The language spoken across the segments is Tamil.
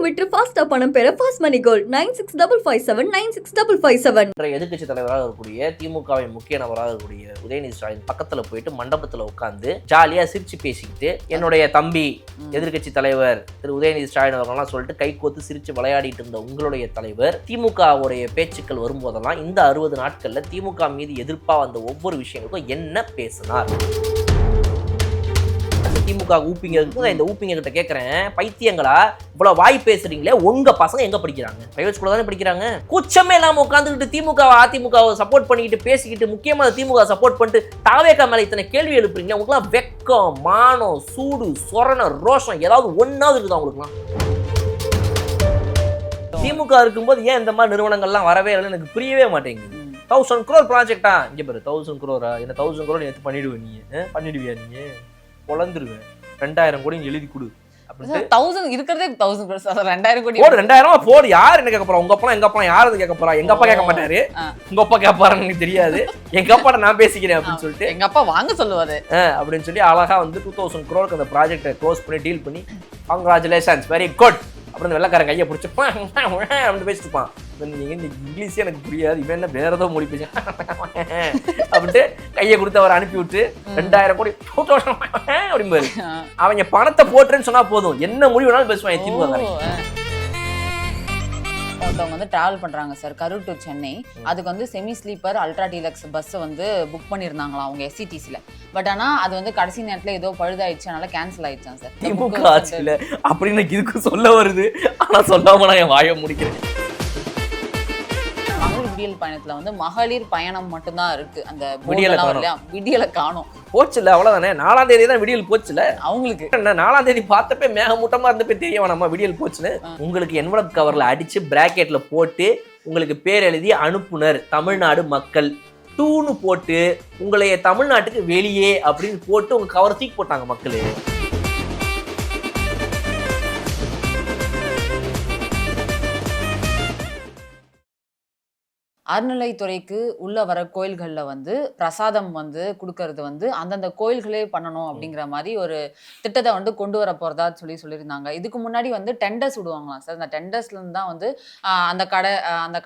விட்டு ஃபாஸ்டா பணம் பெற ஃபாஸ்ட் மணி கோல்ட் 9655796557. எதிர்கட்சி தலைவராக இருக்கக்கூடிய திமுகவின் முக்கிய நபராக இருக்கக்கூடிய உதயநிதி ஸ்டாலின் பக்கத்துல போயிட்டு மண்டபத்துல உட்கார்ந்து ஜாலியா சிரிச்சு பேசிக்கிட்டு என்னுடைய தம்பி எதிர்கட்சி தலைவர் திரு உதயநிதி ஸ்டாலின் அவர்கள்லாம் சொல்லிட்டு கை கோத்து சிரிச்சு விளையாடிட்டு இருந்த உங்களுடைய தலைவர் திமுகவுடைய பேச்சுக்கள் வரும்போதெல்லாம் இந்த 60 நாட்கள்ல திமுக மீது எதிர்ப்பா வந்த ஒவ்வொரு விஷயங்களுக்கும் என்ன பேசினார்? திமுக ஊப்பிங்க இருக்கு. இந்த ஊப்பிங்க கிட்ட கேட்கறேன், பைத்தியங்களா இவ்வளவு வாய் பேசுறீங்களே, உங்க பசங்க எங்க படிக்கிறாங்க? பிரைவேட் ஸ்கூல்ல தானே படிக்கிறாங்க. கூச்சமே இல்லாம உட்காந்துக்கிட்டு திமுக அதிமுகவை சப்போர்ட் பண்ணிக்கிட்டு பேசிக்கிட்டு முக்கியமாக திமுக சப்போர்ட் பண்ணிட்டு தாவேக்கா மேல இத்தனை கேள்வி எழுப்புறீங்களே, உங்களுக்குலாம் வெக்கம், மானம், சூடு, சொரண, ரோஷம் ஏதாவது ஒன்னாவது இருக்குதா உங்களுக்குலாம்? திமுக இருக்கும்போது ஏன் இந்த மாதிரி நிறுவனங்கள்லாம் வரவே இல்லை எனக்கு புரியவே மாட்டேங்குது. 1000 crore ப்ராஜெக்டா இங்க பாரு, 1000 crore என்ன 1000 crore எடுத்து பண்ணிடுவியா நீ? பொழந்துருவேன். 2000 கோடி எழுதி கொடு அப்படின்னு 1000 இருக்கிறதே 1000 crore 2000 கோடி போடு, 2000 போடு. யார் என்ன கேட்க போறா? உங்க அப்பா எங்க அப்பா யாரு கேட்க போறா? எங்க அப்பா கேட்க மாட்டாரு, உங்க அப்பா கேட்பாருன்னு எனக்கு தெரியாது. எங்க அப்பாட்ட நான் பேசிக்கிறேன் அப்படின்னு சொல்லிட்டு எங்க அப்பா வாங்க சொல்லுவாரு அப்படின்னு சொல்லி அழகா வந்து 2000 crore அந்த ப்ராஜெக்டை க்ளோஸ் பண்ணி டீல் பண்ணி கங்க்ராச்சுலேஷன்ஸ் வெரி குட் அப்படின்னு வெள்ளக்காரன் கையை பிடிச்சிப்பான் அப்படின்னு பேசிட்டு இருப்பான். நீங்க இங்கிலீஷே எனக்கு புரியாது, இவன் என்ன வேற ஏதோ மொழி பேச அப்படின்ட்டு கையை கொடுத்து அவர் அனுப்பி விட்டு 2000 கோடி அப்படிம்பாரு. அவங்க பணத்தை போட்டுறேன்னு சொன்னா போதும், என்ன மொழி வேணாலும் பேசுவாங்க திமுக. ஒருத்தவங்க வந்து டிராவல் பண்றாங்க சார், கரூர் டு சென்னை. அதுக்கு வந்து semi sleeper ultra deluxe bus வந்து புக் பண்ணியிருந்தாங்களாம் அவங்க எஸ்சிடிசில. பட் ஆனா அது வந்து கடைசி நேரத்துல ஏதோ பழுதாயிடுச்சு, அதனால கேன்சல் ஆயிடுச்சான் சார். திமுக ஆட்சியில அப்படின்னு இதுக்கு சொல்ல வருது, ஆனா சொல்லாம நான் என் வாயை முடிக்கிறேன். விடியல் பயணத்துல வந்து மகளிர் பயணம் மட்டும்தான் இருக்கு, அந்த விடியலை காணும். போச்சுல, அவ்வளவுதானே. 4ஆம் தேதி தான் விடியல் போச்சுல அவங்களுக்கு. என்ன 4ஆம் தேதி பார்த்தப்ப மேகமூட்டமா இருந்தப்ப தெரிய வேணாமா விடியல் போச்சுன்னு? உங்களுக்கு என்வலப் கவர்ல அடிச்சு பிராக்கெட்ல போட்டு உங்களுக்கு பேர் எழுதி அனுப்புனர் தமிழ்நாடு மக்கள் 2ன்னு போட்டு உங்களைய தமிழ்நாட்டுக்கு வெளியே அப்படின்னு போட்டு உங்க கவர் தூக்கி போட்டாங்க மக்களே. அறநிலைத்துறைக்கு உள்ள வர கோயில்களில் வந்து பிரசாதம் வந்து கொடுக்கறது வந்து அந்தந்த கோயில்களே பண்ணணும் அப்படிங்கிற மாதிரி ஒரு திட்டத்தை வந்து கொண்டு வர போகிறதா சொல்லியிருந்தாங்க. இதுக்கு முன்னாடி வந்து டெண்டர்ஸ் விடுவாங்களாம் சார். அந்த டெண்டர்ஸ்லேருந்து தான் வந்து அந்த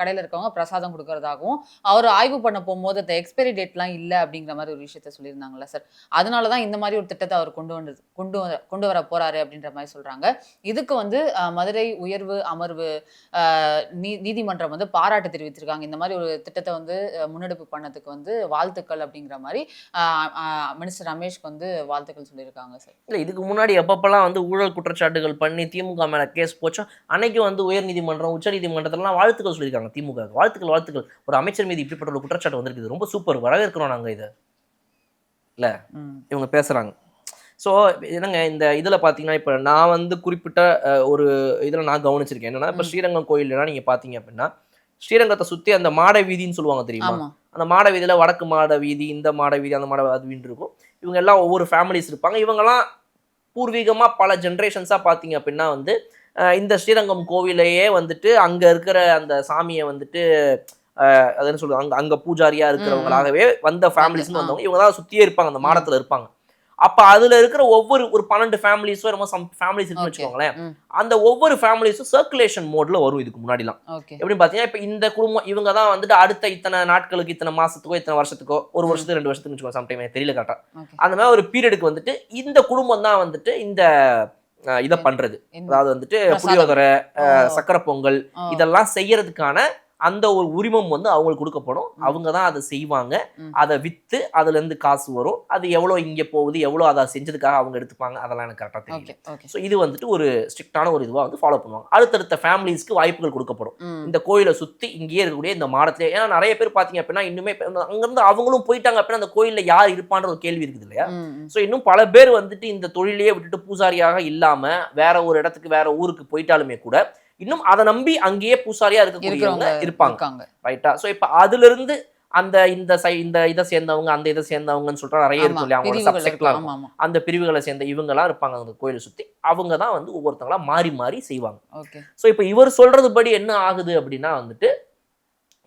கடையில் இருக்கவங்க பிரசாதம் கொடுக்கறதாகவும் அவர் ஆய்வு பண்ண போகும்போது அந்த எக்ஸ்பைரி டேட்லாம் இல்லை அப்படிங்கிற மாதிரி ஒரு விஷயத்த சொல்லியிருந்தாங்களா சார். அதனால தான் இந்த மாதிரி ஒரு திட்டத்தை அவர் கொண்டு வர போகிறாரு அப்படின்ற மாதிரி சொல்கிறாங்க. இதுக்கு வந்து மதுரை உயர்வு அமர்வு நீதிமன்றம் வந்து பாராட்டு தெரிவித்திருக்காங்க. இந்த மாதிரி ஒரு திட்டத்தை வந்து முன்னெடுப்பு பண்ணதுக்கு வந்து வாழ்த்துக்கள் அப்படிங்கிற மாதிரி மினிஸ்டர் ரமேஷ்க்கு வந்து வாழ்த்துக்கள் சொல்லியிருக்காங்க சார். இல்லை, இதுக்கு முன்னாடி எப்பப்பெல்லாம் வந்து ஊழல் குற்றச்சாட்டுகள் பண்ணி திமுக மேலே கேஸ் போச்சோ அன்னைக்கு வந்து உயர் நீதிமன்றம் உச்ச நீதிமன்றத்திலாம் வாழ்த்துக்கள் சொல்லியிருக்காங்க திமுக. வாழ்த்துக்கள். ஒரு அமைச்சர் மீது இப்படிப்பட்ட ஒரு குற்றச்சாட்டு வந்திருக்குது, ரொம்ப சூப்பர், வரவேற்கிறோம் நாங்கள் இதை. இல்லை இவங்க பேசுகிறாங்க. ஸோ என்னங்க இந்த இதில் பார்த்தீங்கன்னா இப்போ நான் வந்து குறிப்பிட்ட ஒரு இதில் நான் கவனிச்சிருக்கேன். என்னன்னா இப்போ ஸ்ரீரங்கம் கோயிலெலாம் நீங்கள் பார்த்தீங்க அப்படின்னா ஸ்ரீரங்கத்தை சுற்றி அந்த மாட வீதின்னு சொல்லுவாங்க தெரியுமா? அந்த மாட வீதியில் வடக்கு மாட வீதி, இந்த மாட வீதி, அந்த மாட வீதி இருக்கும். இவங்க எல்லாம் ஒவ்வொரு ஃபேமிலிஸ் இருப்பாங்க. இவங்கெல்லாம் பூர்வீகமாக பல ஜென்ரேஷன்ஸாக பார்த்தீங்க அப்படின்னா வந்து இந்த ஸ்ரீரங்கம் கோவிலையே வந்துட்டு அங்கே இருக்கிற அந்த சாமியை வந்துட்டு அதுன்னு சொல்லுவாங்க, அங்கே பூஜாரியாக இருக்கிறவங்களாகவே வந்த ஃபேமிலிஸ்னு வந்தவங்க இவங்க தான் சுற்றியே இருப்பாங்க, அந்த மாடத்தில் இருப்பாங்க. அப்ப அதுல இருக்கிற ஒவ்வொரு ஒரு 12 ஃபேமிலிஸோ ஃபேமிலிஸ் இருக்குன்னு வச்சுக்கோங்களேன். அந்த ஒவ்வொரு ஃபேமிலிஸும் சர்க்குலேஷன் மோட்ல வரும். இதுக்கு முன்னாடிலாம் எப்படி பாத்தீங்கன்னா இப்ப இந்த குடும்பம் இவங்க தான் வந்துட்டு அடுத்த இத்தனை நாட்களுக்கு, இத்தனை மாசத்துக்கோ, இத்தனை வருஷத்துக்கோ, ஒரு வருஷத்துக்கு 2 வருஷத்துக்கு வச்சுக்கோங்க, சம்டைம் தெரியல கரெக்டா, அந்த மாதிரி ஒரு பீரியடுக்கு வந்துட்டு இந்த குடும்பம் தான் வந்துட்டு இந்த இதை பண்றது. அதாவது வந்துட்டு புளியோதரை, சக்கரை பொங்கல் இதெல்லாம் செய்யறதுக்கான அந்த ஒரு உரிமம் வந்து அவங்களுக்கு கொடுக்கப்படும். அவங்க தான் அதை செய்வாங்க. அதை விற்று அதுல இருந்து காசு வரும். அது எவ்வளோ இங்கே போகுது, எவ்வளோ அதை செஞ்சதுக்காக அவங்க எடுத்துப்பாங்க, அதெல்லாம் எனக்கு கரெக்டாக தெரியும். ஸோ இது வந்துட்டு ஒரு ஸ்ட்ரிக்டான ஒரு இதுவாக வந்து ஃபாலோ பண்ணுவாங்க. அடுத்தடுத்த ஃபேமிலிஸ்க்கு வாய்ப்புகள் கொடுக்கப்படும். இந்த கோயிலை சுற்றி இங்கேயே இருக்கக்கூடிய இந்த மாடத்திலே, ஏன்னா நிறைய பேர் பார்த்தீங்க அப்படின்னா இன்னுமே அங்கேருந்து அவங்களும் போயிட்டாங்க அப்படின்னா அந்த கோயிலில் யார் இருப்பான்ற ஒரு கேள்வி இருக்குது இல்லையா? ஸோ இன்னும் பல பேர் வந்துட்டு இந்த தொழிலையே விட்டுட்டு பூசாரியாக இல்லாமல் வேற ஒரு இடத்துக்கு வேற ஊருக்கு போயிட்டாலுமே கூட இன்னும் அதை நம்பி அங்கேயே பூசாரியா இருக்கக்கூடியவங்க இருப்பாங்க, ரைட்டா? ஸோ இப்போ அதுல இருந்து அந்த இந்த இதை சேர்ந்தவங்க, அந்த இதை சேர்ந்தவங்கன்னு சொல்லிட்டு நிறைய இருக்கும் இல்லையா, அவங்களோட சப்செக்ட்லாம், அந்த பிரிவுகளை சேர்ந்த இவங்கெல்லாம் இருப்பாங்க அந்த கோயிலை சுற்றி. அவங்க தான் வந்து ஒவ்வொருத்தங்களா மாறி மாறி செய்வாங்க. ஸோ இப்போ இவர் சொல்றது படி என்ன ஆகுது அப்படின்னா வந்துட்டு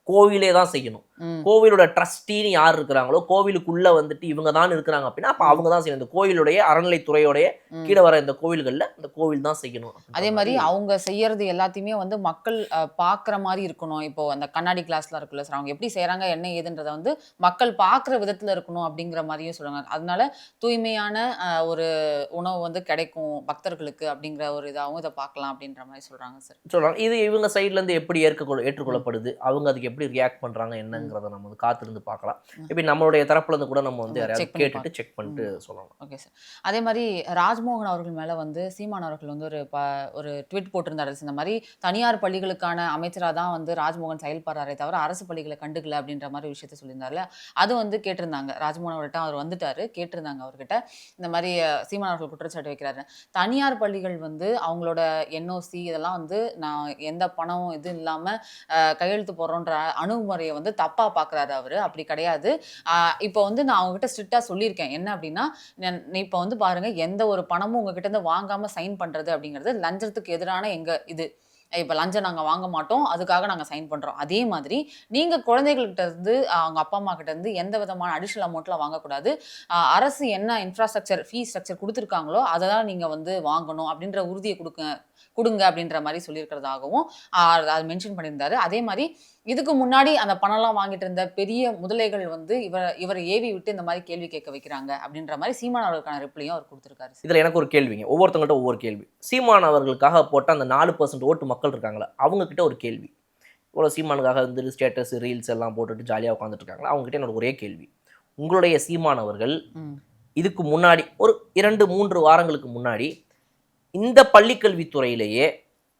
கோவிலே தான் செய்யணும். கோவிலோட ட்ரஸ்டின்னு யார் இருக்கிறாங்களோ, கோவிலுக்குள்ள வந்துட்டு இவங்க தான் இருக்கிறாங்க அப்படின்னா அப்ப அவங்க தான் செய்யணும். இந்த கோவிலுடைய அறநிலைத்துறையோடைய கீழே வர இந்த கோவில்கள்ல இந்த கோவில் தான் செய்யணும். அதே மாதிரி அவங்க செய்யறது எல்லாத்தையுமே வந்து மக்கள் பாக்குற மாதிரி இருக்கணும். இப்போ அந்த கண்ணாடி கிளாஸ்ல இருக்குல்ல சார், அவங்க எப்படி செய்யறாங்க என்ன ஏதுன்றத வந்து மக்கள் பாக்குற விதத்துல இருக்கணும் அப்படிங்கிற மாதிரியும் சொல்றாங்க. அதனால தூய்மையான ஒரு உணவு வந்து கிடைக்கும் பக்தர்களுக்கு அப்படிங்கிற ஒரு இதாகவும் இதை பார்க்கலாம் அப்படின்ற மாதிரி சொல்றாங்க சார். சொல்றாங்க. இது இவங்க சைட்ல இருந்து எப்படி ஏற்றுக்கொள்ளப்படுது, அவங்க அதுக்கு எப்படி ரியாக்ட் பண்றாங்க என்னங்கிறத நம்ம வந்து காத்திருந்து பார்க்கலாம். இப்படி நம்மளுடைய தரப்புல இருந்து கூட நம்ம வந்து யாரையாவது கேட்டுட்டு செக் பண்ணிட்டு சொல்லலாம். Okay sir. அதே மாதிரி ராஜ்மோகன் அவர்கள் மேல வந்து சீமான் அவர்கள் வந்து ஒரு ட்வீட் போட்டிருந்தாரு. இந்த மாதிரி தனியார் பள்ளிகளுக்கான அமைச்சராக தான் வந்து ராஜ்மோகன் செயல்படுறாரே தவிர அரசு பள்ளிகளை கண்டுக்கல அப்படின்ற மாதிரி விஷயத்த சொல்லியிருந்தாருல, அது வந்து கேட்டிருந்தாங்க. ராஜ்மோகன் அவர்கிட்ட அவர் வந்துட்டாரு, கேட்டிருந்தாங்க அவர்கிட்ட இந்த மாதிரி சீமான் அவர்கள் குற்றச்சாட்டு வைக்கிறாரு. தனியார் பள்ளிகள் வந்து அவங்களோட என்ஓசி இதெல்லாம் வந்து நான் எந்த பணம் இது இல்லாம கையெழுத்து போடுறோன்ற அணுகுமுறையை வந்து தப்பா பாக்குறாரு அவரு. அப்படி கிடையாது. இப்போ வந்து நான் அவங்ககிட்ட ஸ்ட்ரிக்டா சொல்லியிருக்கேன். என்ன அப்படின்னா, இப்போ வந்து பாருங்க, எந்த ஒரு பணமும் உங்ககிட்ட இருந்து வாங்காம சைன் பண்றது அப்படிங்கிறது லஞ்சத்துக்கு எதிரான எங்க இது. இப்போ லஞ்சம் நாங்கள் வாங்க மாட்டோம், அதுக்காக நாங்கள் சைன் பண்ணுறோம். அதே மாதிரி நீங்கள் குழந்தைகள்கிட்ட இருந்து அவங்க அப்பா அம்மா கிட்ட இருந்து எந்த விதமான அடிஷனல் அமௌண்ட்லாம் வாங்கக்கூடாது. அரசு என்ன இன்ஃப்ராஸ்ட்ரக்சர் ஃபீஸ் ஸ்ட்ரக்சர் கொடுத்துருக்காங்களோ அதை தான் நீங்கள் வந்து வாங்கணும் அப்படின்ற உறுதியை கொடுங்க அப்படின்ற மாதிரி சொல்லியிருக்கிறதாகவும் அது மென்ஷன் பண்ணியிருந்தாரு. அதே மாதிரி இதுக்கு முன்னாடி அந்த பணம்லாம் வாங்கிட்டு இருந்த பெரிய முதலைகள் வந்து இவரை ஏவி விட்டு இந்த மாதிரி கேள்வி கேட்க வைக்கிறாங்க அப்படின்ற மாதிரி சீமான் அவர்களுக்கான ரிப்ளையும் அவர் கொடுத்துருக்காரு. இதுல எனக்கு ஒரு கேள்விங்க, ஒவ்வொருத்தவங்கள்ட்ட ஒவ்வொரு கேள்வி. சீமான் அவர்களுக்காக போட்ட அந்த 4% ஓட்டு மக்கள் இருக்காங்களா, அவங்க கிட்ட ஒரு கேள்வி. இவ்வளோ சீமானுக்காக வந்து ஸ்டேட்டஸ் ரீல்ஸ் எல்லாம் போட்டுட்டு ஜாலியாக உட்காந்துட்டு இருக்காங்களா, அவங்க கிட்ட என்னோட ஒரே கேள்வி. உங்களுடைய சீமான் அவர்கள் இதுக்கு முன்னாடி ஒரு 2-3 வாரங்களுக்கு முன்னாடி இந்த பள்ளிக்கல்வித்துறையிலேயே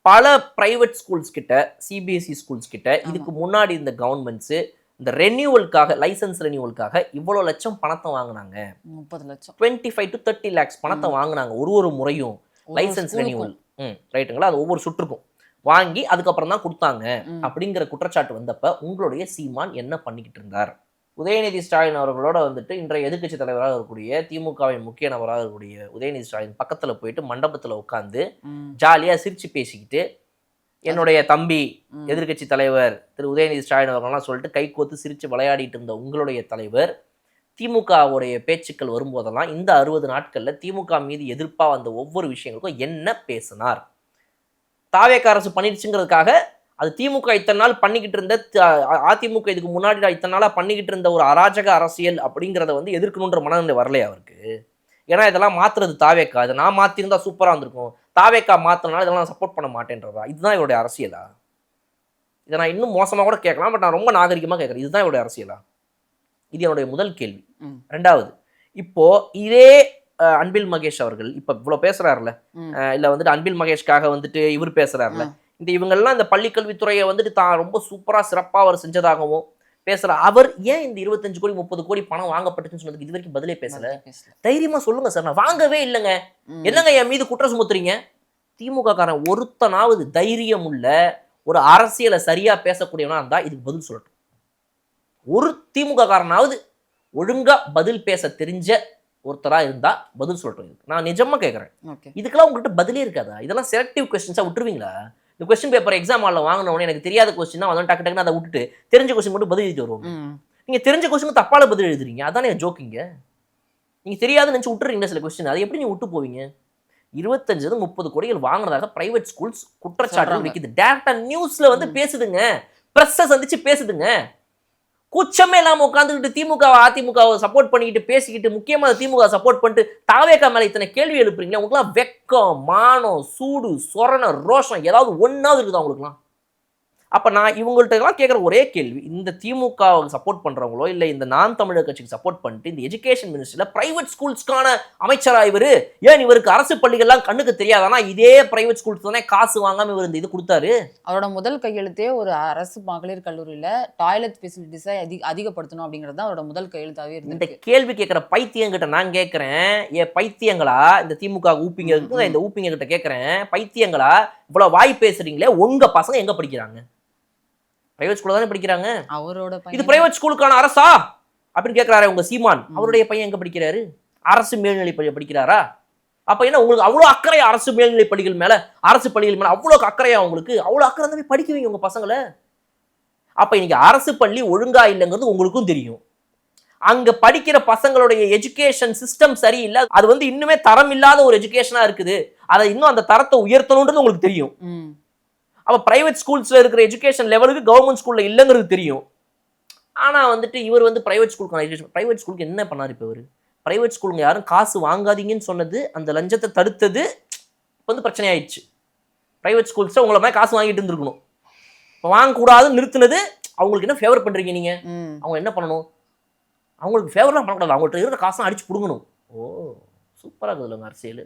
பல பிரைவேட் ஸ்கூல்ஸ் கிட்ட, சிபிஎஸ்இ ஸ்கூல்ஸ் கிட்ட இதுக்கு முன்னாடி இந்த கவர்மெண்ட்ஸு இந்த ரெனியூவலுக்காக, லைசன்ஸ் ரெனியூவலுக்காக இவ்வளோ லட்சம் பணத்தை வாங்கினாங்க. 30 லட்சம் 25 to 30 lakhs பணத்தை வாங்கினாங்க ஒரு முறையும் லைசன்ஸ் ரெனியூவல். ரைட்டுங்களா? அது ஒவ்வொரு சுற்றுக்கும் வாங்கி அதுக்கப்புறம் தான் கொடுத்தாங்க அப்படிங்கிற குற்றச்சாட்டு வந்தப்ப உங்களுடைய சீமான் என்ன பண்ணிக்கிட்டு இருந்தார்? உதயநிதி ஸ்டாலின் அவர்களோட வந்துட்டு இன்றைய எதிர்க்கட்சி தலைவராக இருக்கக்கூடிய திமுகவின் முக்கிய நபராக இருக்கக்கூடிய உதயநிதி ஸ்டாலின் பக்கத்துல போயிட்டு மண்டபத்துல உட்காந்து ஜாலியா சிரிச்சு பேசிக்கிட்டு, என்னுடைய தம்பி எதிர்க்கட்சி தலைவர் திரு உதயநிதி ஸ்டாலின் அவர்கள்லாம் சொல்லிட்டு கை கோத்து சிரிச்சு விளையாடிட்டு இருந்த உங்களுடைய தலைவர் திமுகவுடைய பேச்சுக்கள் வரும்போதெல்லாம் இந்த 60 நாட்கள்ல திமுக மீது எதிர்ப்பா வந்த ஒவ்வொரு விஷயங்களுக்கும் என்ன பேசினார்? தாவேக அரசு பண்ணிடுச்சுங்கிறதுக்காக அது திமுக இத்தனை நாள் பண்ணிக்கிட்டு இருந்த, அதிமுக இதுக்கு முன்னாடி இத்தனை நாளா பண்ணிக்கிட்டு இருந்த ஒரு அராஜக அரசியல் அப்படிங்கிறத வந்து எதிர்க்கணுன்ற மனநிலை வரலையா அவருக்கு? ஏன்னா இதெல்லாம் மாத்துறது தாவேக்கா, இதை நான் மாத்திருந்தா சூப்பரா இருந்திருக்கும், தாவேக்கா மாத்தினால இதெல்லாம் நான் சப்போர்ட் பண்ண மாட்டேன்றதா? இதுதான் இவருடைய அரசியலா? இதை நான் இன்னும் மோசமா கூட கேட்கலாம், பட் நான் ரொம்ப நாகரிகமா கேட்கறேன். இதுதான் இவருடைய அரசியலா? இது என்னுடைய முதல் கேள்வி. ரெண்டாவது, இப்போ இதே அன்பில் மகேஷ் அவர்கள் இப்ப இவ்வளவு பேசுறாருல, இல்ல வந்துட்டு அன்பில் மகேஷ்காக வந்துட்டு இவர் பேசுறாருல, இந்த இவங்கெல்லாம் இந்த பள்ளிக்கல்வித்துறையை வந்துட்டு தான் ரொம்ப சூப்பரா சிறப்பா அவர் செஞ்சதாகவும் பேசுற அவர் ஏன் இந்த 25 கோடி 30 கோடி பணம் வாங்கப்பட்டுச்சுன்னு சொன்னதுக்கு இது வரைக்கும் பதிலே பேசல? தைரியமா சொல்லுங்க சார், நான் வாங்கவே இல்லைங்க, என்னங்க என் மீது குற்றம் சுமத்துறீங்க? திமுக காரன் ஒருத்தனாவது தைரியம் உள்ள ஒரு அரசியலை சரியா பேசக்கூடியவனா இருந்தா இதுக்கு பதில் சொல்லட்டும். ஒரு திமுக காரனாவது ஒழுங்கா பதில் பேச தெரிஞ்ச ஒருத்தரா இருந்தா பதில் சொல்லட்டும். நான் நிஜமா கேட்கறேன், இதுக்கெல்லாம் உங்கள்கிட்ட பதிலே இருக்காதா? இதெல்லாம் செலக்டிவ் கொஸ்டின்ஸா விட்டுருவீங்களா? இந்த கொஸ்டின் பேப்பர் எக்ஸாம் ஹாலில் வாங்கினவொடனே எனக்கு தெரியாத கொஸ்டின் தான் வந்து டக்கு டக்குன்னு அதை விட்டுட்டு தெரிஞ்ச கொஸ்டின் மட்டும் பதில் எழுதிட்டு வருவோம். நீங்க தெரிஞ்ச கொஸ்டின் தப்பால பதில் எழுதுறீங்க, அதானே ஜோக்கிங்க. நீங்க தெரியாதுன்னு நினைச்சு விட்டுறீங்க சில கொஸ்டின், அதை எப்படி நீங்க விட்டு போவீங்க? 25-30 கோடிகள் வாங்கினதாக பிரைவேட் ஸ்கூல்ஸ் குற்றச்சாட்டு வைக்குது. டேரக்டா நியூஸ்ல வந்து பேசுதுங்க, பிரஸ்ஸை சந்திச்சு பேசுதுங்க. கூச்சமே இல்லாம உட்காந்துக்கிட்டு திமுக அதிமுகவை சப்போர்ட் பண்ணிக்கிட்டு பேசிக்கிட்டு, முக்கியமா திமுக சப்போர்ட் பண்ணிட்டு தாவேக்கா மேல இத்தனை கேள்வி எழுப்புறீங்களா? உங்களுக்குலாம் வெக்கம், மானம், சூடு, சொரண, ரோஷம் ஏதாவது ஒன்னாவது இருக்குதா உங்களுக்குலாம்? அப்ப நான் இவங்கள்ட்ட எல்லாம் கேட்குற ஒரே கேள்வி, இந்த திமுகவுக்கு சப்போர்ட் பண்றவங்களோ இல்ல இந்த நான் தமிழர் கட்சிக்கு சப்போர்ட் பண்ணிட்டு இந்த எஜுகேஷன் மினிஸ்டர்ல பிரைவேட் ஸ்கூல்ஸ்க்கான அமைச்சரா இவரு, ஏன் இவருக்கு அரசு பள்ளிகள்லாம் கண்ணுக்கு தெரியாதானா? இதே பிரைவேட் ஸ்கூல்ஸ் தானே காசு வாங்காம இவர் இந்த இது கொடுத்தாரு. அவரோட முதல் கையெழுத்தே ஒரு அரசு மகளிர் கல்லூரியில டாய்லெட் ஃபெசிலிட்டிஸை அதிகப்படுத்தணும் அப்படிங்கிறது தான் அவரோட முதல் கையெழுத்தாவே இருந்து. இந்த கேள்வி கேட்கிற பைத்தியங்கிட்ட நான் கேட்கிறேன், ஏன் பைத்தியங்களா இந்த திமுக ஊப்பிங்க, இந்த ஊப்பிங்க கிட்ட கேட்கிறேன், பைத்தியங்களா இவ்வளவு வாய் பேசுறீங்களே, உங்க பசங்க எங்க படிக்கிறாங்க? பிரைவேட் ஸ்கூல்ல தானே படிக்கிறாங்க. அவரோட இது பிரைவேட் ஸ்கூலுக்கான அரசா அப்படின்னு கேட்கிறாரு உங்க சீமான். அவருடைய பையன் எங்க படிக்கிறாரு? அரசு மேல்நிலை பள்ளி படிக்கிறாரா? அப்ப என்ன உங்களுக்கு அவ்வளவு அக்கறையா அரசு மேல்நிலை பள்ளிகள் மேல, அரசு பள்ளிகள் மேல அவ்வளவு அக்கறையா? உங்களுக்கு அவ்வளவு அக்கறை இருந்தா படிக்க வைங்க உங்க பசங்களை. அப்ப இன்னைக்கு அரசு பள்ளி ஒழுங்கா இல்லைங்கிறது உங்களுக்கும் தெரியும். அங்க படிக்கிற பசங்களுடைய எஜுகேஷன் சிஸ்டம் சரியில்லை, அது வந்து இன்னுமே தரம் இல்லாத ஒரு எஜுகேஷனா இருக்குது, அதை இன்னும் அந்த தரத்தை உயர்த்தணும்ன்றது உங்களுக்கு தெரியும். அப்ப பிரைவேட் ஸ்கூல்ஸ்ல இருக்கிற எஜுகேஷன் லெவலுக்கு கவர்மெண்ட் ஸ்கூல்ல இல்லைங்கிறது தெரியும். ஆனா வந்துட்டு இவர் வந்து பிரைவேட் ஸ்கூலுக்கு என்ன பண்ணாரு? இப்போ இவர் பிரைவேட் ஸ்கூலுங்க யாரும் காசு வாங்காதீங்கன்னு சொன்னது, அந்த லஞ்சத்தை தடுத்தது வந்து பிரச்சனை ஆயிடுச்சு. பிரைவேட் ஸ்கூல்ஸ் உங்களை மாதிரி காசு வாங்கிட்டு இருந்திருக்கணும். இப்போ வாங்கக்கூடாதுன்னு நிறுத்தினது, அவங்களுக்கு என்ன ஃபேவர் பண்றீங்க நீங்க? அவங்க என்ன பண்ணணும்? அவங்களுக்கு ஃபேவர்லாம் பண்ணக்கூடாது, அவங்கள்ட்ட இருக்கிற காசெல்லாம் அடிச்சு பிடுங்கணும். ஓ சூப்பராக இருக்குதுல்ல அரசியல்.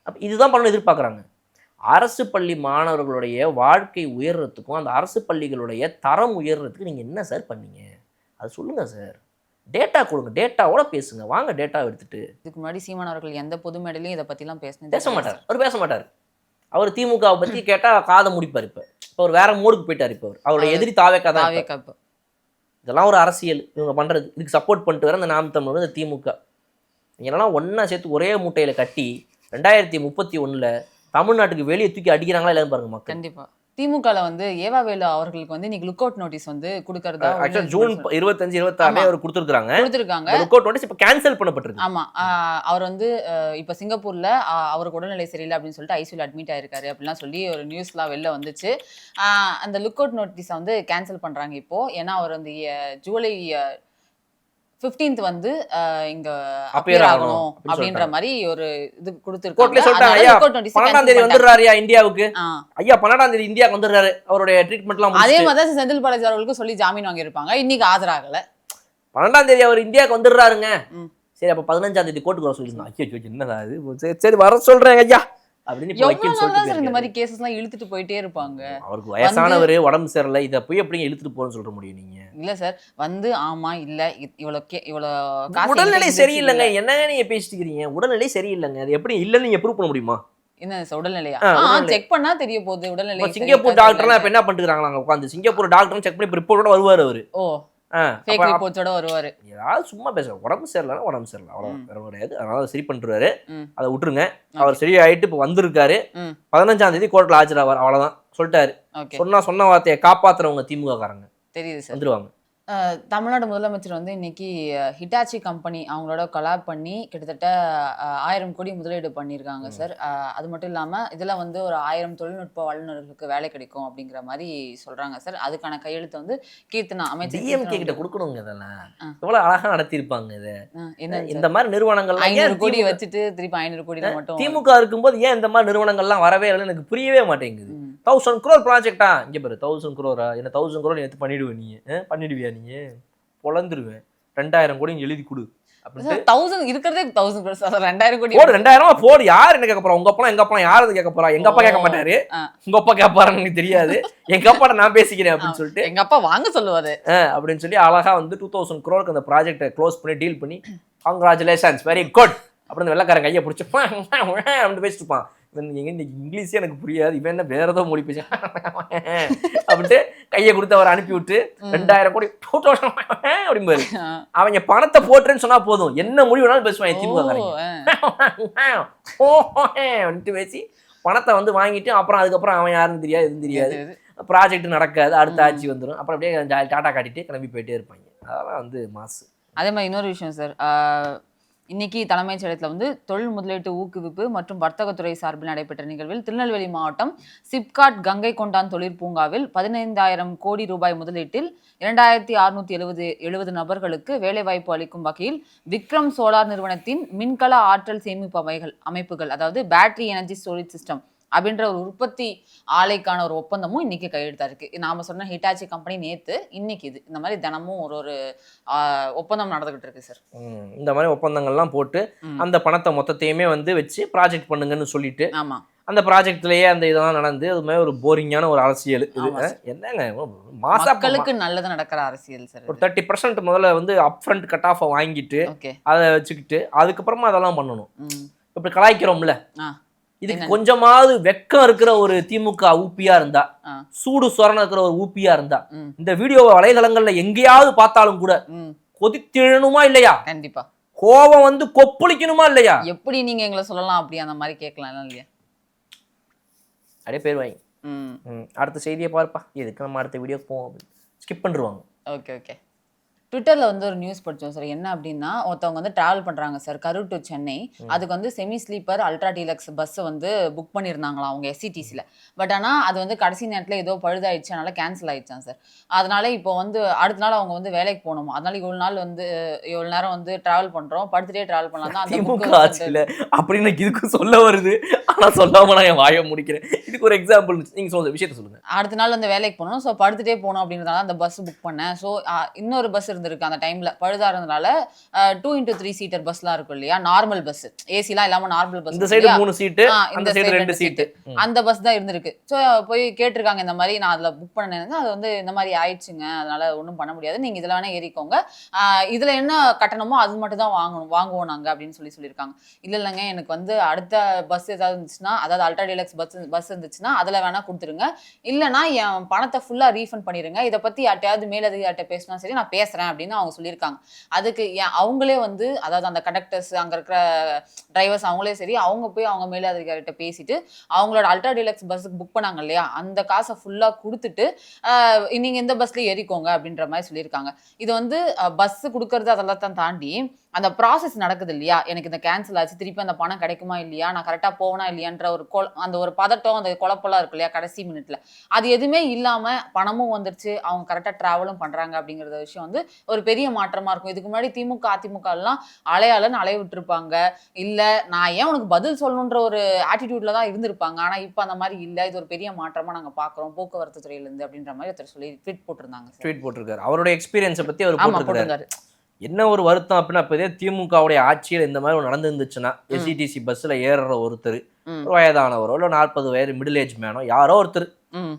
அப்போ இதுதான் பண்ணணும் எதிர்பார்க்குறாங்க. அரசு பள்ளி மாணவர்களுடைய வாழ்க்கை உயர்றதுக்கும் அந்த அரசு பள்ளிகளுடைய தரம் உயர்றதுக்கு நீங்கள் என்ன சார் பண்ணீங்க? அது சொல்லுங்கள் சார். டேட்டா கொடுங்க, டேட்டாவோட பேசுங்க, வாங்க டேட்டா எடுத்துட்டு. இதுக்கு முன்னாடி சீமான் அவர்கள் எந்த பொது மேடையிலையும் இதை பற்றிலாம் பேச மாட்டார். அவர் பேச மாட்டார். அவர் திமுகவை பற்றி கேட்டால் காதை முடிப்பார். இப்போ அவர் வேற மோடுக்கு போயிட்டார். இப்போ அவருடைய எதிரி தாவேக்கா தான். இதெல்லாம் ஒரு அரசியல் இவங்க பண்ணுறது. இதுக்கு சப்போர்ட் பண்ணிட்டு வர இந்த நாம் தமிழர், இந்த திமுக இதெல்லாம் ஒன்றா சேர்த்து ஒரே மூட்டையில் கட்டி 2031 தமிழ்நாட்டுக்கு வெளியே தூக்கி அடிக்கிறாங்களா இல்லைன்னு பாருங்க மக்கள். கண்டிப்பா திமுகல வந்து ஏவா வேலு அவர்களுக்கு வந்து இன்னைக்கு லுக் அவுட் நோட்டீஸ் வந்து கொடுக்கறதா ஜூன் 25, 26 அவர் கொடுத்திருக்காங்க. லுக் அவுட் நோட்டீஸ் இப்ப கேன்சல் பண்ணப்பட்டிருக்கு. ஆமா, அவர் வந்து இப்ப சிங்கப்பூர்ல அவருக்கு உடல்நிலை சரியில்லை அப்படின்னு சொல்லிட்டு ஐசியூல அட்மிட் ஆயிருக்காரு அப்படிலாம் சொல்லி ஒரு நியூஸ்லாம் வெளில வந்துச்சு. அந்த லுக் அவுட் நோட்டீஸை வந்து கேன்சல் பண்றாங்க இப்போ. ஏன்னா அவர் வந்து ஜூலை 15th வந்து இங்க அப்பியர் ஆகணும் அப்படின்ற மாதிரி ஒரு இது கொடுத்திருக்காங்க. 12ஆம் தேதி வந்துடுறாரு இந்தியாவுக்கு. ஐயா 12ஆம் தேதி இந்தியாவுக்கு வந்துடுறாரு. அவருடைய ட்ரீட்மெண்ட்லாம் அதே மாதிரி செந்தில் பாலாஜி அவர்களுக்கு சொல்லி ஜாமீன் வாங்கி இருப்பாங்க. இன்னைக்கு ஆஜராகல. 12ஆம் தேதி அவர் இந்தியாவுக்கு வந்துடுறாருங்க. சரி அப்ப 15ஆம் தேதி கோர்ட்டுக்கு வர சொல்லிருந்தாங்க. ஐயோ என்னடா இது, சரி வர சொல்றேன் ஐயா அப்படின்னு இந்த மாதிரி கேசஸ் எல்லாம் இழுத்துட்டு போயிட்டே இருப்பாங்க. அவருக்கு வயசானவர், உடம்பு சரியில்லை, இதை போய் எப்படி இழுத்துட்டு போறேன்னு சொல்ற முடியும் நீங்க? இல்ல சார் வந்து ஆமா இல்ல இவ்வளவு உடல்நிலை சரியில்லைங்க என்னங்க நீங்க பேசிட்டு இருக்கீங்க? உடல்நிலை சரியில்லைங்க, அது எப்படி இல்லன்னு நீங்க ப்ரூவ் பண்ண முடியுமா? என்ன உடல்நிலையா செக் பண்ணா தெரிய போகுது உடல்நிலை. சிங்கப்பூர் டாக்டர்லாம் இப்ப என்ன பண்ணிருக்காங்க? உட்காந்து சிங்கப்பூர் டாக்டர் செக் பண்ணி ரிப்போர்ட்டோட வருவாரு அவரு. ஃபேக் ரிப்போர்ட்ஸோட வருவாரு. ஏதாவது சும்மா பேசுறாங்க. உடம்பு சரியில்லைன்னா உடம்பு சரியில்லை, அவ்வளவு வேற கிடையாது. அதனால சரி பண்ணிருவாரு, அதை விட்டுருங்க. அவர் சரியாயிட்டு இப்ப வந்திருக்காரு. 15ஆம் தேதி கோர்ட்ல ஆஜராவார், அவ்வளவுதான் சொல்லிட்டாரு. சொன்ன வார்த்தையை காப்பாத்துறவங்க திமுக காரங்க தெரியுது சார் வந்துருவாங்க. தமிழ்நாடு முதலமைச்சர் வந்து இன்னைக்கு ஹிட்டாச்சி கம்பெனி அவங்களோட கொலாப் பண்ணி கிட்டத்தட்ட 1000 கோடி முதலீடு பண்ணியிருக்காங்க சார். அது மட்டும் இல்லாமல் இதில் வந்து ஒரு 1000 தொழில்நுட்ப வல்லுநர்களுக்கு வேலை கிடைக்கும் அப்படிங்கிற மாதிரி சொல்கிறாங்க சார். அதுக்கான கையெழுத்து வந்து கீர்த்தனா அமைச்சர் டிஎம்கே கிட்ட கொடுக்கணுங்க. இதெல்லாம் எவ்வளோ அழகாக நடத்தியிருப்பாங்க. இது என்ன இந்த மாதிரி நிறுவனங்கள் 500 கோடி வச்சுட்டு திருப்பி 500 கோடி மட்டும் திமுக இருக்கும்போது ஏன் இந்த மாதிரி நிறுவனங்கள்லாம் வரவே இல்லை எனக்கு புரியவே மாட்டேங்குது. 1000 crore ப்ராஜெக்டா? இங்கே பாரு 1000 crore என்ன 1000 crore எடுத்து பண்ணிடுவேன். நீ பண்ணிடுவியா? நீ பொழந்துருவேன். 2000 கோடி எழுதி கொடு அப்படின்னு. 1000 இருக்கிறதே 1000 crore 2000 கோடி போடு. 2000 போடு. யார் என்ன கேட்க போறா? உங்க அப்பா எங்க அப்பா யாரு கேட்க போறா? எங்க அப்பா கேட்க மாட்டாரு. உங்க அப்பா கேட்பாருன்னு எனக்கு தெரியாது. எங்க அப்பாட்ட நான் பேசிக்கிறேன் அப்படின்னு சொல்லிட்டு எங்க அப்பா வாங்க சொல்லுவாரு அப்படின்னு சொல்லி அழகா வந்து 2000 crore அந்த ப்ராஜெக்டை க்ளோஸ் பண்ணி டீல் பண்ணி கங்க்ராச்சுலேஷன்ஸ் வெரி குட் அப்படின்னு வெள்ளக்காரன் கையை பிடிச்சி அப்படின்னு பேசிட்டு இருப்பான். இங்கிலீஷே எனக்கு புரியாது, இவன் என்ன வேற ஏதோ மொழி பேச அப்படின்ட்டு கையை கொடுத்து அவர் அனுப்பி விட்டு 2000 கோடி 2000 அப்படிம்பாரு. அவங்க பணத்தை போட்டுறேன்னு சொன்னா போதும், என்ன மொழி வேணாலும் பேசுவாங்க திமுக அப்படின்ட்டு பேசி பணத்தை வந்து வாங்கிட்டு அப்புறம் அதுக்கப்புறம் அவன் யாருன்னு தெரியாது, எதுவும் தெரியாது, ப்ராஜெக்ட் நடக்காது, அடுத்த ஆட்சி வந்துடும், அப்புறம் அப்படியே டாட்டா காட்டிட்டு கிளம்பி போயிட்டே இருப்பாங்க. அதெல்லாம் வந்து மாசு. அதே மாதிரி இன்னொரு விஷயம் சார், இன்னைக்கு தலைமைச் செயலகத்தில் வந்து தொழில் முதலீட்டு ஊக்குவிப்பு மற்றும் வர்த்தகத்துறை சார்பில் நடைபெற்ற நிகழ்வில் திருநெல்வேலி மாவட்டம் சிப்காட் கங்கை கொண்டான் தொழிற்பூங்காவில் 15,000 கோடி ரூபாய் முதலீட்டில் 2670 நபர்களுக்கு வேலைவாய்ப்பு அளிக்கும் வகையில் விக்ரம் சோலார் நிறுவனத்தின் மின்கல ஆற்றல் சேமிப்பு அமைப்புகள் அதாவது பேட்டரி எனர்ஜி ஸ்டோரேஜ் சிஸ்டம் அப்படின்ற ஒரு உற்பத்தி ஆலைக்கான ஒரு ஒப்பந்தமும் இன்னைக்கு கையெழுத்தா இருக்கு. நாம சொன்ன ஹிட்டாச்சி கம்பெனி நேத்து, இன்னைக்கு இது இந்த மாதிரி தினமும் ஒரு ஒப்பந்தம் நடந்துகிட்டு இருக்கு சார். இந்த மாதிரி ஒப்பந்தங்கள்லாம் போட்டு அந்த பணத்தை மொத்தத்தையுமே வந்து வச்சு ப்ராஜெக்ட் பண்ணுங்கன்னு சொல்லிட்டு ஆமா அந்த ப்ராஜெக்ட்லயே அந்த இதெல்லாம் நடந்து அது மாதிரி ஒரு போரிங்கான ஒரு அரசியல். இது என்னங்க மக்களுக்கு நல்லது நடக்கிற அரசியல் சார். ஒரு 30% முதல்ல வந்து அப்ஃப்ரண்ட் கட் ஆஃப் வாங்கிட்டு அதை வச்சுக்கிட்டு அதுக்கப்புறமா அதெல்லாம் பண்ணணும். இப்படி கலாய்க்கிறோம்ல, இதுக்கு கொஞ்சமாவது வெக்கம் இருக்கிற ஒரு திமுக ஊப்பியா இருந்தா, சூடு சொரண இருக்கிற ஒரு ஊப்பியா இருந்தா, இந்த வீடியோவை வலைதளங்கள்ல எங்கேயாவது பார்த்தாலும் கூட கொதித்திழணுமா இல்லையா? கண்டிப்பா கோபம் வந்து கொப்பளிக்கணுமா இல்லையா? எப்படி நீங்க எங்களை சொல்லலாம், அப்படி அந்த மாதிரி கேட்கலாம் இல்லையா? அப்படியே பேர் வாங்கி அடுத்த செய்தியை பார்ப்பா, எதுக்கு நம்ம அடுத்த வீடியோ போவோம். ஸ்கிப் பண்ணிடுவாங்க. Okay okay. ட்விட்டரில் வந்து ஒரு நியூஸ் படித்தோம் சார். என்ன அப்படின்னா, ஒருத்தவங்க வந்து ட்ராவல் பண்ணுறாங்க சார் கரூர் டு சென்னை. அதுக்கு வந்து செமி ஸ்லீப்பர் அல்ட்ரா டீலக்ஸ் பஸ்ஸை வந்து புக் பண்ணியிருந்தாங்களாம் அவங்க எஸ்சிடிசியில். பட் ஆனால் அது வந்து கடைசி நேரத்தில் ஏதோ பழுதாயிடுச்சு, அதனால கேன்சல் ஆயிடுச்சான் சார். அதனால இப்போ வந்து அடுத்த நாள் அவங்க வந்து வேலைக்கு போகணும். அதனால இவ்வளோ நேரம் வந்து ட்ராவல் பண்ணுறோம், படுத்துட்டே ட்ராவல் பண்ணலாம் தான் அந்த திமுக ஆட்சியில் அப்படின்னு இதுக்கு சொல்ல வருது. ஆனால் சொல்லாம நான் என் வாயை முடிக்கிறேன். இதுக்கு ஒரு எக்ஸாம்பிள் நீங்கள் சொல்லுங்க, விஷயத்த சொல்லுங்க. அடுத்த நாள் வந்து வேலைக்கு போகணும், ஸோ படுத்துட்டே போகணும் அப்படின்றதால அந்த பஸ் புக் பண்ணேன். ஸோ இன்னொரு பஸ் இருந்திருக்கு அந்த டைம்ல பழுதா இருந்தனால 2x3 சீட்டர் பஸ்லாம் இருக்கும் இல்லையா, நார்மல் பஸ், ஏசிலாம் இல்லாம நார்மல் பஸ். இந்த சைடு 3 சீட்டு, இந்த சைடு 2 சீட்டு, அந்த பஸ் தான் இருந்திருக்கு. ஸோ போய் கேட்டிருக்காங்க இந்த மாதிரி, நான் அதில் புக் பண்ணேன், அது வந்து இந்த மாதிரி ஆயிடுச்சுங்க, அதனால ஒன்றும் பண்ண முடியாது, நீங்க இதுல வேணா ஏறிக்கோங்க, இதுல என்ன கட்டணமோ அது மட்டும் தான் வாங்குவோம் நாங்க அப்படின்னு சொல்லியிருக்காங்க. இல்லைங்க, எனக்கு வந்து அடுத்த பஸ் ஏதாவது இருந்துச்சுன்னா, அதாவது அல்ட்ரா டீலக்ஸ் பஸ் இருந்துச்சுன்னா அதுல வேணா கொடுத்துருங்க, இல்லைன்னா என் பணத்தை ஃபுல்லா ரீஃபண்ட் பண்ணிருங்க, இதை பத்தி யார்ட்டையாவது மேலதிகாரிட்ட பேசினா சரி நான் பேசுறேன் அப்படின்னு அவங்க சொல்லியிருக்காங்க. அதுக்கு அவங்களே வந்து, அதாவது அந்த கண்டக்டர்ஸ், அங்க இருக்கிற டிரைவர்ஸ் அவங்களே சரி, அவங்க போய் அவங்க மேலதிகாரிட்ட பேசிட்டு அவங்களோட அல்ட்ரா டீலக்ஸ் பஸ்ஸுக்கு புக் பண்ணாங்க இல்லையா, அந்த காசை ஃபுல்லா கொடுத்துட்டு நீங்க இந்த பஸ்ல ஏறிக்கோங்க அப்படின்ற மாதிரி சொல்லியிருக்காங்க. இது வந்து பஸ் கொடுக்கறது அதெல்லாம் தான் தாண்டி அந்த ப்ராசஸ் நடக்குது இல்லையா, எனக்கு இந்த கேன்சல் ஆச்சு, திருப்பி அந்த பணம் கிடைக்குமா இல்லையா, நான் கரெக்டா போவனா இல்லையான்ற ஒரு அந்த ஒரு பதட்டம், அந்த குழப்பெல்லாம் இருக்கு இல்லையா கடைசி மினிட்ல, அது எதுவுமே இல்லாம பணமும் வந்துருச்சு, அவங்க கரெக்டா டிராவலும் பண்றாங்க அப்படிங்கிற விஷயம் வந்து ஒரு பெரிய மாற்றமா இருக்கும். இதுக்கு முன்னாடி திமுக அதிமுக எல்லாம் அலையாளன்னு அலைய விட்டுருப்பாங்க, இல்ல நான் ஏன் உனக்கு பதில் சொல்லணுன்ற ஒரு ஆட்டிடியூட்ல தான் இருந்திருப்பாங்க. ஆனா இப்ப அந்த மாதிரி இல்ல, இது ஒரு பெரிய மாற்றமா நாங்க பாக்குறோம் போக்குவரத்து துறையில இருந்து அப்படின்ற மாதிரி ஒருத்தர் சொல்லி ட்வீட் போட்டிருந்தாங்க. ட்வீட் போட்டிருக்காரு, அவரோட எக்ஸ்பீரியன்ஸை பத்தி அவர் போட்டிருக்காரு. என்ன ஒரு வருத்தம் அப்படின்னா, இப்போதே திமுகவுடைய ஆட்சியில் இந்த மாதிரி நடந்துருந்துச்சுன்னா, எஸ்இடிசி பஸ்ஸில் ஏறுற ஒருத்தர், ஒரு வயதானவரோ இல்லை 40 வயது மிடில் ஏஜ் மேனோ யாரோ ஒருத்தர்,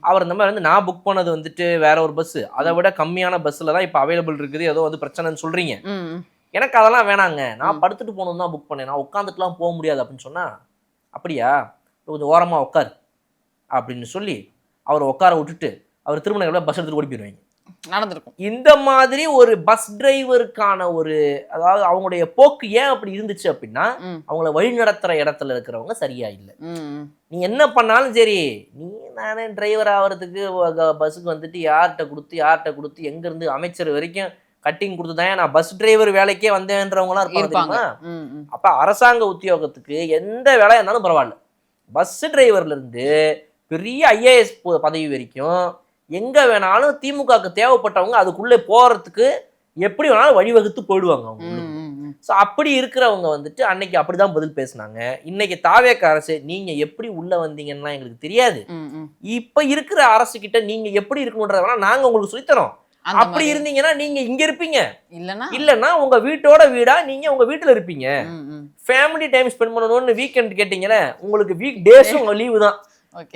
அவர் இந்த மாதிரி வந்து நான் புக் பண்ணது வந்துட்டு வேற ஒரு பஸ், அதை விட கம்மியான பஸ்ஸில் தான் இப்போ அவைலபிள் இருக்குது, ஏதோ வந்து பிரச்சனைன்னு சொல்றீங்க, எனக்கு அதெல்லாம் வேணாங்க, நான் படுத்துட்டு போகணும் தான் புக் பண்ணேன், நான் உட்காந்துட்டுலாம் போக முடியாது அப்படின்னு சொன்னா, அப்படியா கொஞ்சம் ஓரமாக உட்காரு அப்படின்னு சொல்லி அவரை உட்கார விட்டுட்டு அவர் திருமணம் பஸ் எடுத்துட்டு ஓடி போயிடுவாங்க. நடந்திருக்கும். இந்த மாதிரி ஒரு பஸ் டிரைவருக்கான ஒரு, அதாவது அவங்களுடைய போக்கு ஏன் அப்படி இருந்துச்சு அப்படின்னா, அவங்கள வழி நடத்துற இடத்துல இருக்கிறவங்க சரியா இல்லை. நீ என்ன பண்ணாலும் சரி, நீ நானே டிரைவர் ஆகிறதுக்கு பஸ்ஸுக்கு வந்துட்டு யார்கிட்ட கொடுத்து எங்க இருந்து அமைச்சர் வரைக்கும் கட்டிங் கொடுத்து தான் நான் பஸ் டிரைவர் வேலைக்கே வந்தேன்றவங்களாம் இருப்பாங்க. அப்ப அரசாங்க உத்தியோகத்துக்கு எந்த வேலையா இருந்தாலும் பரவாயில்ல, பஸ் டிரைவர்ல இருந்து பெரிய ஐஏஎஸ் பதவி வரைக்கும் எங்க வேணாலும் திமுகவுக்கு தேவைப்பட்டவங்க அதுக்குள்ளே போறதுக்கு எப்படி வேணாலும் வழிவகுத்து போயிடுவாங்க அவங்க. ஸோ அப்படி இருக்கிறவங்க வந்துட்டு அன்னைக்கு அப்படிதான் பதில் பேசினாங்க. இன்னைக்கு தாவேக அரசு, நீங்க எப்படி உள்ள வந்தீங்கன்னா எங்களுக்கு தெரியாது, இப்ப இருக்கிற அரசு கிட்ட நீங்க எப்படி இருக்கணும்ன்றத வேணா நாங்க உங்களுக்கு சொல்லித்தரோம், அப்படி இருந்தீங்கன்னா நீங்க இங்க இருப்பீங்க, இல்லன்னா உங்க வீட்டோட வீடா நீங்க உங்க வீட்டுல இருப்பீங்க, ஃபேமிலி டைம் ஸ்பெண்ட் பண்ணணும்னு வீக்கெண்ட் கேட்டீங்கன்னா உங்களுக்கு வீக் டேஸும் உங்க லீவு தான்,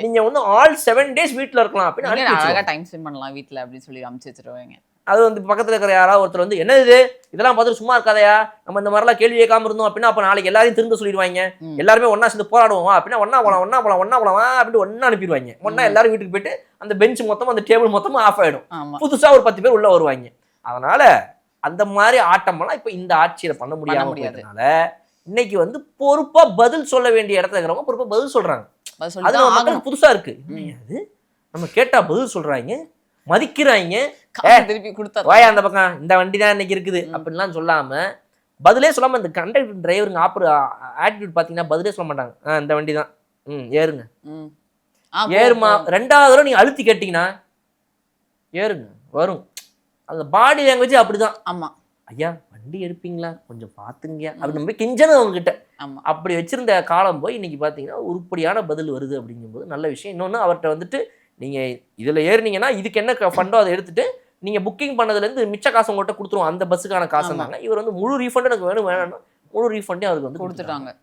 நீங்க வந்து ஆல் 7 days வீட்ல இருக்கலாம் அப்படின்னு அழகா டைம் ஸ்பெண்ட் பண்ணலாம் வீட்ல அப்படின்னு சொல்லி அனுப்பிச்சு வச்சிருவாங்க. அது வந்து பக்கத்துல இருக்கிற யாராவது ஒருத்தர் வந்து என்ன இதெல்லாம் பார்த்துட்டு சும்மா இருக்காதையா, நம்ம இந்த மாதிரிலாம் கேள்வி கேட்காம இருந்தோம் அப்படின்னா அப்ப நாளைக்கு எல்லாரையும் திரும்ப சொல்லிடுவாங்க, எல்லாருமே ஒன்னா சேர்ந்து போராடுவோம் அப்படின்னா ஒன்னா போலாம் அப்படின்னு ஒன்னா அனுப்பிடுவாங்க. ஒன்னா எல்லாரும் வீட்டுக்கு போயிட்டு அந்த பெஞ்ச் மொத்தம் அந்த டேபிள் மொத்தமும் ஆஃப் ஆயிடும், புதுசா ஒரு 10 பேர் உள்ள வருவாங்க. அதனால அந்த மாதிரி ஆட்டமெல்லாம் இப்ப இந்த ஆட்சியில பண்ண முடியாதனால இன்னைக்கு வந்து பொறுப்பா பதில் சொல்ல வேண்டிய இடத்துல இருக்கிறவங்க பொறுப்பா பதில் சொல்றாங்க. அது மக்களுக்கு புதுசா இருக்கு, நம்ம கேட்டா பதில் சொல்றாங்க, மதிக்கிறாங்க, வாயா அந்த பக்கம் இந்த வண்டி தான் இன்னைக்கு இருக்குது அப்படின்லாம் சொல்லாம, பதிலே சொல்லாம இந்த கண்டக்டர் டிரைவருங்க ஆட்டிடியூட் பாத்தீங்கன்னா பதிலே சொல்ல மாட்டாங்க, இந்த வண்டி தான், ஏறுங்க ஏறுமா, 2வது தடவை நீங்க அழுத்தி கேட்டீங்கன்னா ஏறுங்க வரும், அந்த பாடி லாங்குவேஜ் அப்படிதான். ஆமா ஐயா வண்டி எடுப்பீங்களா கொஞ்சம் பாத்துங்க அப்படி நம்ம கிஞ்சனும் அவங்க கிட்ட அப்படி வச்சிருந்த காலம் போய் இன்னைக்கு பாத்தீங்கன்னா உருப்படியான பதில் வருது அப்படிங்கும்போது நல்ல விஷயம். இன்னொன்னு அவர்கிட்ட வந்துட்டு நீங்க இதுல ஏறினீங்கன்னா இதுக்கு என்ன ஃபண்டோ அதை எடுத்துட்டு நீங்க புக்கிங் பண்ணதுல இருந்து மிச்ச காசு உங்கள்கிட்ட கொடுத்துருவோம், அந்த பஸ்ஸுக்கான காசு தாங்க. இவர் வந்து முழு ரீஃபண்ட் எனக்கு வேணும்னா முழு ரீஃபண்டே அவருக்கு வந்து கொடுத்துட்டாங்க.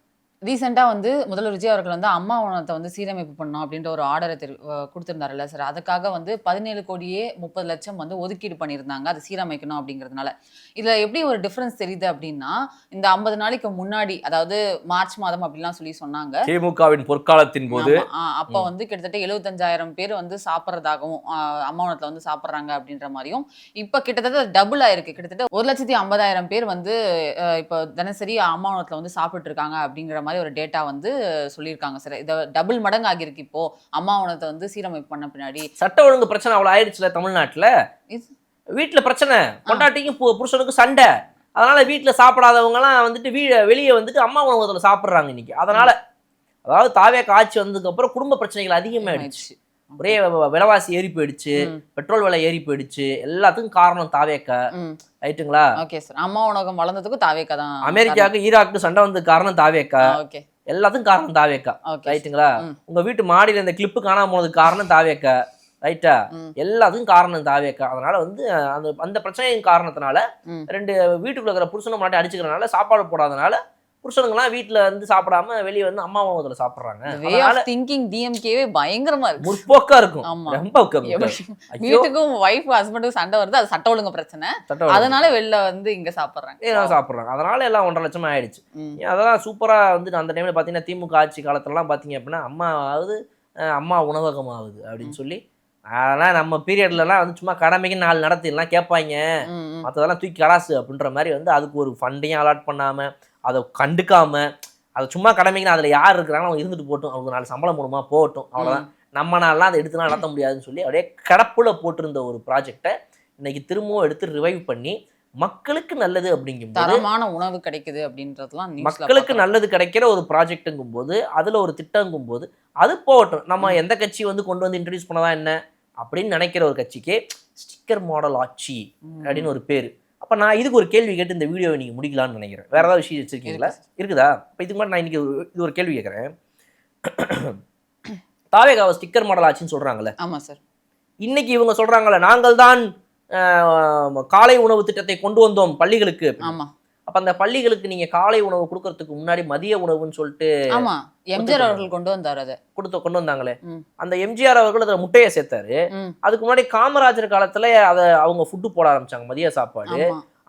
ரீசெண்டாக வந்து முதல்வர் விஜய் அவர்கள் வந்து அம்மா உணவகத்தை வந்து சீரமைப்பு பண்ணணும் அப்படின்ற ஒரு ஆர்டரை கொடுத்துருந்தாருல்ல சார், அதுக்காக வந்து 17 கோடியே 30 லட்சம் வந்து ஒதுக்கீடு பண்ணியிருந்தாங்க அது சீரமைக்கணும் அப்படிங்கிறதுனால. இதில் எப்படி ஒரு டிஃப்ரென்ஸ் தெரியுது அப்படின்னா, இந்த 50 நாளைக்கு முன்னாடி, அதாவது மார்ச் மாதம் அப்படிலாம் சொல்லி சொன்னாங்க திமுகவின் பொற்காலத்தின் போது, அப்போ வந்து கிட்டத்தட்ட 75,000 பேர் வந்து சாப்பிட்றதாகவும் அம்மா உணவகத்தில் வந்து சாப்பிட்றாங்க அப்படின்ற மாதிரியும், இப்போ கிட்டத்தட்ட டபுள் ஆயிருக்கு, கிட்டத்தட்ட 1,50,000 பேர் வந்து இப்போ தினசரி அம்மா உணவகத்தில் வந்து சாப்பிட்டு இருக்காங்க அப்படிங்கிற மாதிரி ஒரு டேட்டா வந்து சொல்லியிருக்காங்க சார். இதை டபுள் மடங்கு ஆகியிருக்கு இப்போ அம்மா உணவகத்தை வந்து சீரமைப்பு பண்ண பின்னாடி. சட்ட ஒழுங்கு பிரச்சனை அவ்வளவு ஆயிடுச்சுல தமிழ்நாட்டுல. வீட்டுல பிரச்சனை, பொண்டாட்டிக்கும் புருஷனுக்கும் சண்டை. அதனால வீட்டுல சாப்பிடாதவங்கலாம் வந்துட்டு வெளியே வந்துட்டு அம்மா உணவகத்துல சாப்பிடுறாங்க இன்னைக்கு. அதனால அதாவது தாவேக ஆட்சி வந்ததுக்கு அப்புறம் குடும்ப பிரச்சனைகள் அதிகமாயிடுச்சு. ஒரே விலைவாசி ஏறி போயிடுச்சு, பெட்ரோல் விலை ஏறி போயிடுச்சு. எல்லாத்துக்கும் காரணம் தாவேக. ரைட்டுங்களா? Okay sir. அம்மா உணவகம் வளர்ந்ததுக்கும் தாவேக தான். அமெரிக்காவுக்கு ஈராக்கு சண்டை வந்ததுக்கு காரணம் தாவேக. ஓகே. எல்லாத்துக்கும் காரணம் தாவேக. ரைட்டுங்களா? உங்க வீட்டு மாடியில இந்த கிளிப்பு காணாம போனதுக்கு காரணம் தாவேக. ரைட்டா? எல்லாத்துக்கும் காரணம் தாவேக. அதனால வந்து அந்த பிரச்சனையின் காரணத்தினால 2 வீட்டுக்குள்ள இருக்கிற புருஷனை மாட்டி அடிச்சுக்கிறனால, சாப்பாடு போடாதனால புருஷனுங்கெல்லாம் வீட்டுல வந்து சாப்பிடாம வெளியே வந்து அம்மா உணவகத்துல சாப்பிடுறாங்க. வே ஆஃப் திங்கிங் டிஎம்கேவே பயங்கரமா இருக்கு. முற்போக்கா இருக்கும். ரொம்ப வீட்டுக்கும் வைஃப் ஹஸ்பண்டுக்கும் சண்டை வருது, அது சட்ட ஒழுங்கு பிரச்சனை. அதனால வெளில வந்து இங்க சாப்பிடுறாங்க. அதனால எல்லாம் 1.5 லட்சம் ஆயிடுச்சு. அதெல்லாம் சூப்பரா வந்து அந்த டைம்ல பாத்தீங்கன்னா திமுக ஆட்சி காலத்துலலாம் பாத்தீங்க அப்படின்னா அம்மா உணவகம் ஆகுது அப்படின்னு சொல்லி, அதெல்லாம் நம்ம பீரியட்லலாம் வந்து சும்மா கடமைக்கு 4 நடத்திலாம் கேட்பாங்க, மற்றதெல்லாம் தூக்கி கலாசு அப்படின்ற மாதிரி வந்து அதுக்கு ஒரு ஃபண்டையும் அலாட் பண்ணாம, அதை கண்டுக்காம, அதை சும்மா கடமைக்கு அதில் யார் இருக்கிறாங்களோ அவங்க இருந்துட்டு போட்டும், அவங்க 4 சம்பளம் மூலமா போகட்டும், அவ்வளோதான். நம்ம நாளெலாம் அதை எடுத்துலாம் நடத்த முடியாதுன்னு சொல்லி அப்படியே கடப்புல போட்டிருந்த ஒரு ப்ராஜெக்டை இன்னைக்கு திரும்பவும் எடுத்து ரிவைவ் பண்ணி மக்களுக்கு நல்லது அப்படிங்கும்போது, தரமான உணவு கிடைக்குது அப்படின்றதுலாம் மக்களுக்கு நல்லது கிடைக்கிற ஒரு ப்ராஜெக்ட்டுங்கும் போது, அதுல ஒரு திட்டங்கும் போது அது போகட்டும். நம்ம எந்த கட்சி வந்து கொண்டு வந்து இன்ட்ரடியூஸ் பண்ணதான் என்ன அப்படின்னு நினைக்கிற ஒரு கட்சிக்கு ஸ்டிக்கர் மாடல் ஆட்சி அப்படின்னு ஒரு பேர். அப்போ நான் இதுக்கு ஒரு கேள்வி கேட்டு இந்த வீடியோவை நீங்கள் முடிக்கலான்னு நினைக்கிறேன். வேற ஏதாவது விஷயம் வச்சிருக்கீங்களா? இருக்குதா? இப்போ இதுக்கு மாதிரி நான் இன்னைக்கு இது ஒரு கேள்வி கேட்குறேன். தாவேகாவை ஸ்டிக்கர் மாடல் ஆட்சின்னு சொல்கிறாங்கல்ல. ஆமாம் சார். இன்னைக்கு இவங்க சொல்கிறாங்கல்ல, நாங்கள் தான் காலை உணவு திட்டத்தை கொண்டு வந்தோம் பள்ளிகளுக்கு. ஆமாம். அப்போ அந்த பள்ளிகளுக்கு நீங்கள் காலை உணவு கொடுக்கறதுக்கு முன்னாடி மதிய உணவுன்னு சொல்லிட்டு எம்ஜிஆர் அவர்கள் கொண்டு வந்தார். அதை கொண்டு வந்தாங்களே, அந்த எம்ஜிஆர் அவர்கள் அதில் முட்டையை சேர்த்தாரு. அதுக்கு முன்னாடி காமராஜர் காலத்துல அதை அவங்க ஃபுட்டு போட ஆரம்பிச்சாங்க, மதிய சாப்பாடு.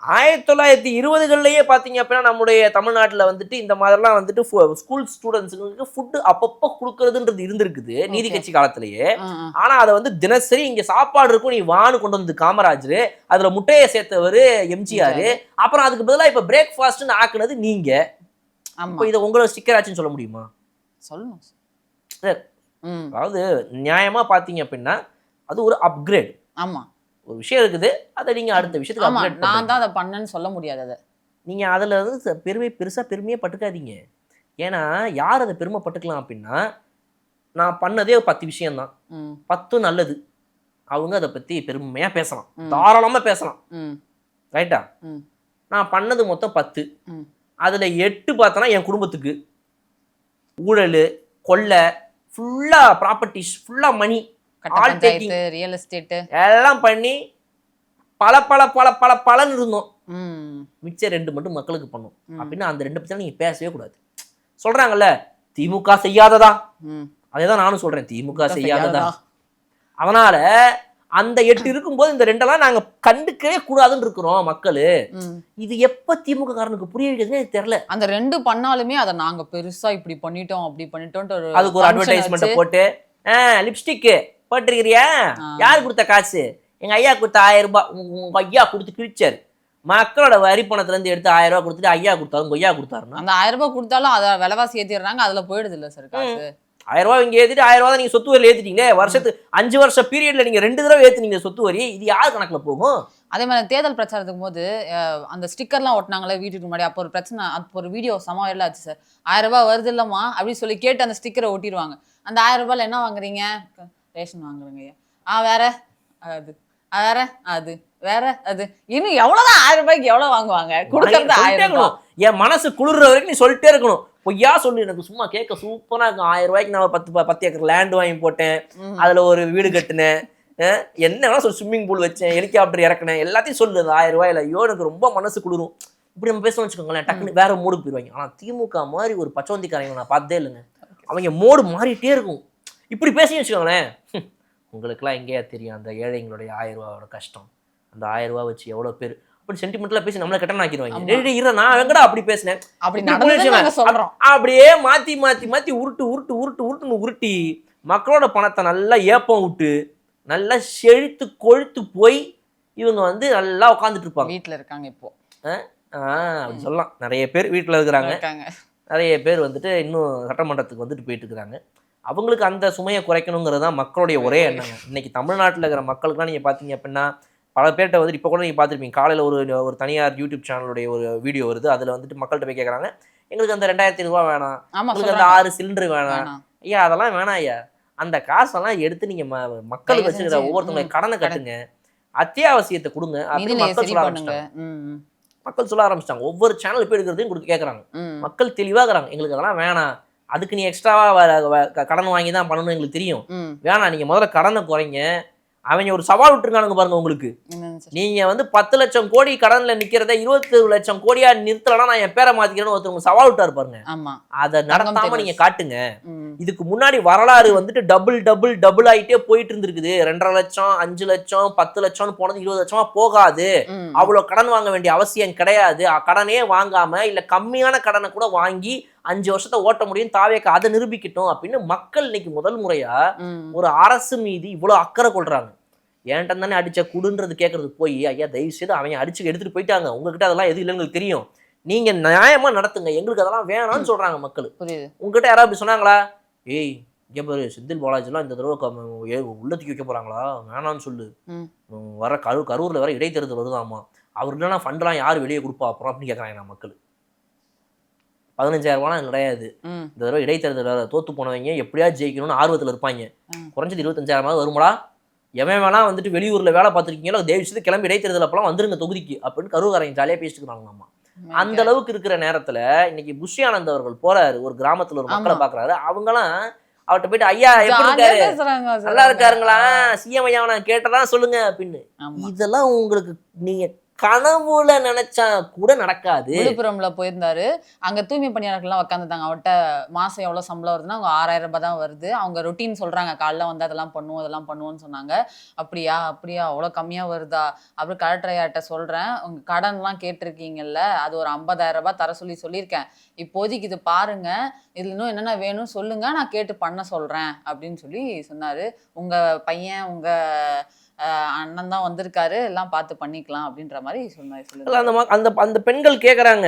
1920களிலேயே பார்த்தீங்க அப்படின்னா நம்முடைய தமிழ்நாட்டில் வந்துட்டு இந்த மாதிரிலாம் வந்துட்டு ஸ்கூல் ஸ்டூடெண்ட்ஸுங்களுக்கு ஃபுட்டு அப்பப்போ கொடுக்கறதுன்றது இருந்திருக்குது நீதி கட்சி காலத்திலேயே. ஆனால் அதை வந்து தினசரி இங்கே சாப்பாடு இருக்கும், நீ வான்னு கொண்டு வந்து காமராஜர், அதில் முட்டையை சேர்த்தவர் எம்ஜிஆர். அப்புறம் அதுக்கு பதிலாக இப்போ பிரேக்ஃபாஸ்ட்னு ஆக்குனது நீங்க. இப்போ இதை உங்களோட ஸ்டிக்கர் ஆச்சுன்னு சொல்ல முடியுமா? சொல்லணும் சார். அதாவது நியாயமா பார்த்தீங்க அப்படின்னா அது ஒரு அப்கிரேட். ஆமாம். ஒரு விஷயம் இருக்குது, அதை நீங்க அடுத்த விஷயத்துக்கு அப்கிரேட் பண்ணலாம். நான் தான் அதை பண்ணேன்னு சொல்ல முடியாது. அதை நீங்க அதுல வந்து பெருமையே பட்டுக்காதீங்க. ஏன்னா யார் அதை பெருமைப்பட்டுக்கலாம் அப்படின்னா, நான் பண்ணதே 10 விஷயம்தான், 10 நல்லது. அவங்க அதை பத்தி பெருமையா பேசலாம், தாராளமா பேசலாம். ரைட்டா? நான் பண்ணது மொத்தம் 10. அதுல 8 பார்த்தனா என் குடும்பத்துக்கு ஊழல், கொள்ளை, ஃபுல்லா ப்ராப்பர்ட்டிஸ், ஃபுல்லா மணி, ரியல் எஸ்டேட் எல்லாம் பண்ணி பல பல பல பல பலன் இருந்தோம். மிச்சம் 2 மட்டும் மக்களுக்கு பண்ணும் அப்படின்னா அந்த 2 பத்தி நீங்க பேசவே கூடாது. சொல்றாங்கல்ல திமுக செய்யாததா, அதேதான் நானும் சொல்றேன், திமுக செய்யாததா. அதனால அந்த 8 இருக்கும்போது இந்த 2 நாங்க கண்டுக்கவே கூடாதுன்னு இருக்கிறோம் மக்கள். இது எப்ப திமுக காரனுக்கு புரிய வைக்கிறதுன்னு தெரியல. அந்த 2 பண்ணாலுமே அதை நாங்க பெருசா இப்படி பண்ணிட்டோம் அப்படி பண்ணிட்டோம், அதுக்கு ஒரு அட்வர்டைஸ்மெண்ட் போட்டு லிப்ஸ்டிக் போட்டிருக்கிறியா, யார் கொடுத்த காசு, எங்க ஐயா கொடுத்த 1000 ரூபாய், உங்க ஐயா கொடுத்து கிழிச்சாரு. மக்களோட வரி பணத்துல இருந்து எடுத்து 1000 ரூபாய் கொடுத்துட்டு ஐயா கொடுத்தாரு, உங்க ஐயா கொடுத்தாருன்னா அந்த 1000 ரூபாய் கொடுத்தாலும் அதை விலைவாசி ஏத்திடுறாங்க, அதுல போயிடுது இல்ல சார் காசு. 1000 ரூபாய் இங்க ஏத்திட்டு 1000 ரூபாய் நீங்க சொத்து வரி ஏத்திட்டீங்களே, வருஷத்துக்கு 5 வருஷ பீரியட்ல நீங்க 2 தடவை ஏத்துனீங்க சொத்து வரி. இது யார் கணக்குல போகும்? அதே மாதிரி தேர்தல் பிரச்சாரத்துக்கு போது அந்த ஸ்டிக்கர்லாம் ஒட்டினாங்களே வீட்டுக்கு முன்னாடி, அப்போ ஒரு பிரச்சனை, அப்போ ஒரு வீடியோ சமாளில ஆச்சு சார். 1000 ரூபாய் வருது இல்லம்மா அப்படின்னு சொல்லி கேட்டு அந்த ஸ்டிக்கரை ஒட்டிடுவாங்க. அந்த 1000 ரூபாயில என்ன வாங்குறீங்க? ரேஷன் வாங்குறீங்க. வேற அது வேற அது வேற அது, இன்னும் எவ்வளவுதான் 1000 ரூபாய்க்கு எவ்வளவு வாங்குவாங்க? கொடுக்கறது 1000 ரூபாய். என் மனசு குளிர்ற வரைக்கும் நீ சொல்லிட்டே இருக்கணும். பொய்யா சொல்லு, எனக்கு சும்மா கேட்க சூப்பரா இருக்கும். 1000 ரூபாய்க்கு நான் 10 ஏக்கர் லேண்ட் வாங்கி போட்டேன், அதுல ஒரு வீடு கட்டினேன், என்ன வேணா சொல்லு, ஸ்விம்மிங் பூல் வச்சேன், ஹெலிகாப்டர் இறக்குனேன், எல்லாத்தையும் சொல்லு. 1000 ரூபாயில ஐயோ எனக்கு ரொம்ப மனசு குளிரும். இப்படி நம்ம பேசணும்னு வச்சுக்கோங்களேன், டக்குன்னு வேற மோடுக்கு போயிடுவாங்க. ஆனா திமுக மாதிரி ஒரு பச்சவந்திக்காரங்க நான் பார்த்ததே இல்லைங்க. அவங்க மோடு மாறிட்டே இருக்கும். இப்படி பேசி வச்சுக்கோங்களேன், உங்களுக்குலாம் எங்கேயா தெரியும் அந்த ஏழைங்களுடைய 1000 ரூபாயோட கஷ்டம், அந்த 1000 ரூபாய் வச்சு எவ்வளோ பேர் அப்படி சென்டிமெண்ட்லாம் பேசி நம்மளை கட்டணம் ஆக்கிடுவாங்க. நான் எங்கடா அப்படி பேசினேன், அப்படியே மாற்றி மாற்றி மாற்றி உருட்டுன்னு உருட்டி மக்களோட பணத்தை நல்லா ஏப்பம் விட்டு நல்லா செழித்து கொழுத்து போய் இவங்க வந்து நல்லா உட்காந்துட்டு இருப்பாங்க. வீட்டில் இருக்காங்க இப்போ அப்படி சொல்லலாம். நிறைய பேர் வீட்டில் இருக்கிறாங்க, நிறைய பேர் வந்துட்டு இன்னும் சட்டமன்றத்துக்கு வந்துட்டு போயிட்டு இருக்கிறாங்க. அவங்களுக்கு அந்த சுமையை குறைக்கணுங்கிறது தான் மக்களுடைய ஒரே எண்ணங்க. இன்னைக்கு தமிழ்நாட்டில் இருக்கிற மக்களுக்குலாம் நீங்கள் பார்த்தீங்க அப்படின்னா பல பேர்கிட்ட வந்துட்டு இப்போ கூட நீங்கள் பார்த்துருப்பீங்க, காலையில் ஒரு தனியார் யூடியூப் சேனலுடைய ஒரு வீடியோ வருது. அதில் வந்துட்டு மக்கள்கிட்ட போய் கேட்குறாங்க, எங்களுக்கு அந்த 2500 வேணாம், எங்களுக்கு அந்த 6 சிலிண்டர் வேணாம். ஐயா அதெல்லாம் வேணாம் ஐயா, அந்த காசெல்லாம் எடுத்து நீங்கள் மக்களுக்கு வச்சுக்கிற ஒவ்வொருத்தவங்க கடனை கட்டுங்க, அத்தியாவசியத்தை கொடுங்க அப்படின்னு மக்கள் சொல்ல ஆரம்பிச்சிட்டாங்க. மக்கள் சொல்ல ஆரம்பிச்சிட்டாங்க. ஒவ்வொரு சேனல் போய் எடுக்கிறதையும் கொடுத்து கேட்குறாங்க. மக்கள் தெளிவாகிறாங்க, எங்களுக்கு அதெல்லாம் வேணாம், அதுக்கு நீ எக்ஸ்ட்ராவா கடன் வாங்கி தான் பண்ணணும் எங்களுக்கு தெரியும், வேணாம், நீங்க முதல்ல கடனை குறைங்க. அவங்க ஒரு சவால் விட்டுருக்கானுங்க பாருங்க உங்களுக்கு. நீங்க வந்து 10 லட்சம் கோடி கடன்ல நிக்கிறத 21 லட்சம் கோடியா நிறுத்தலன்னா நான் என் பேரை மாத்திக்கிறேன்னு ஒருத்தவங்க சவால் விட்டாரு பாருங்க. அதை நடத்தாம நீங்க காட்டுங்க. இதுக்கு முன்னாடி வரலாறு வந்துட்டு டபுள் ஆயிட்டே போயிட்டு இருந்திருக்குது. 2.5 லட்சம் 5 லட்சம் 10 லட்சம்னு போனது 20 லட்சமா போகாது. அவ்வளவு கடன் வாங்க வேண்டிய அவசியம் கிடையாது. கடனே வாங்காம இல்ல கம்மியான கடனை கூட வாங்கி 5 வருஷத்தை ஓட்ட முடியும், தாவேக்க அதை நிரூபிக்கட்டும் அப்படின்னு மக்கள் இன்னைக்கு முதல் முறையா ஒரு அரசு மீது இவ்வளவு அக்கறை கொள்றாங்க. ஏன்ட்ட தானே அடிச்ச குடுன்றது கேட்கறது போய், ஐயா தயவு செய்து அவங்க அடிச்சு எடுத்துட்டு போயிட்டாங்க, உங்ககிட்ட அதெல்லாம் எது இல்லைன்னு உங்களுக்கு தெரியும், நீங்க நியாயமா நடத்துங்க, எங்களுக்கு அதெல்லாம் வேணாம்னு சொல்றாங்க மக்கள். உங்ககிட்ட யாராவது அப்படி சொன்னாங்களா? ஏய் இங்கே பாரு, செந்தில் பாலாஜிலாம் இந்த தடவை உள்ள தூக்கி வைக்க போறாங்களா, வேணான்னு சொல்லு, வர கரூர்ல வர இடைத்தேர்தல் வருதாமா, அவருக்குலாம் ஃபண்ட்லாம் யார் வெளியே கொடுப்பா அப்புறம் அப்படின்னு கேட்கறாங்க நான் மக்கள். 15,000 ரூபாலாம் கிடையாது. இந்த தடவை இடைத்தேர்தல் தோத்து போனவங்க எப்படியாவது ஜெயிக்கணும்னு ஆர்வத்தில் இருப்பாங்க. குறைஞ்சது 25,000 வருமாடா, எவன் வேணா வந்துட்டு வெளியூர்ல வேலை பார்த்துருக்கீங்களோ தயவுசெய்து கிளம்பி இடைத்தேர்தல் அப்பெல்லாம் வந்துருங்க தொகுதிக்கு அப்படின்னு கரூர்காரங்க ஜாலியாக பேசிட்டு இருக்காங்களாமா. அந்த அளவுக்கு இருக்கிற நேரத்துல இன்னைக்கு புஷி ஆனந்த் அவர்கள் போறாரு, ஒரு கிராமத்துல ஒரு மக்களை பாக்குறாரு. அவங்கலாம் அவர்கிட்ட போயிட்டு, ஐயா எப்படி இருக்காரு, நல்லா இருக்காருங்களா, சிஎம் ஐயா நான் கேட்டதான் சொல்லுங்க அப்படின்னு. இதெல்லாம் உங்களுக்கு நீங்க கனவுல நினைச்சா கூட நடக்காது. விழுப்புரம்ல போயிருந்தாரு, அங்க தூய்மை பணியாளர்கள்லாம் உட்காந்துட்டாங்க. அவர்கிட்ட மாசம் எவ்வளவு சம்பளம் வருதுன்னா அவங்க 6,000 ரூபாய் தான் வருது. அவங்க ரொட்டீன் சொல்றாங்க, காலைல வந்து அதெல்லாம் பண்ணுவோம் இதெல்லாம் பண்ணுவோம்னு சொன்னாங்க. அப்படியா அவ்வளவு கம்மியா வருதா? அப்புறம் கலெக்டர் ஐயாட்ட சொல்றேன், உங்க கடன்லாம் கேட்டிருக்கீங்கல்ல, அது ஒரு 50,000 ரூபாய் தர சொல்லியிருக்கேன், இப்போதைக்கு இது பாருங்க, இதுல இன்னும் என்னென்ன வேணும் சொல்லுங்க, நான் கேட்டு பண்ண சொல்றேன் அப்படின்னு சொல்லி சொன்னாரு. உங்க பையன் உங்க அண்ணன் தான் வந்திருக்காரு, எல்லாம் பார்த்து பண்ணிக்கலாம் அப்படின்ற மாதிரி சொன்னாரு. அந்த பெண்கள் கேக்குறாங்க,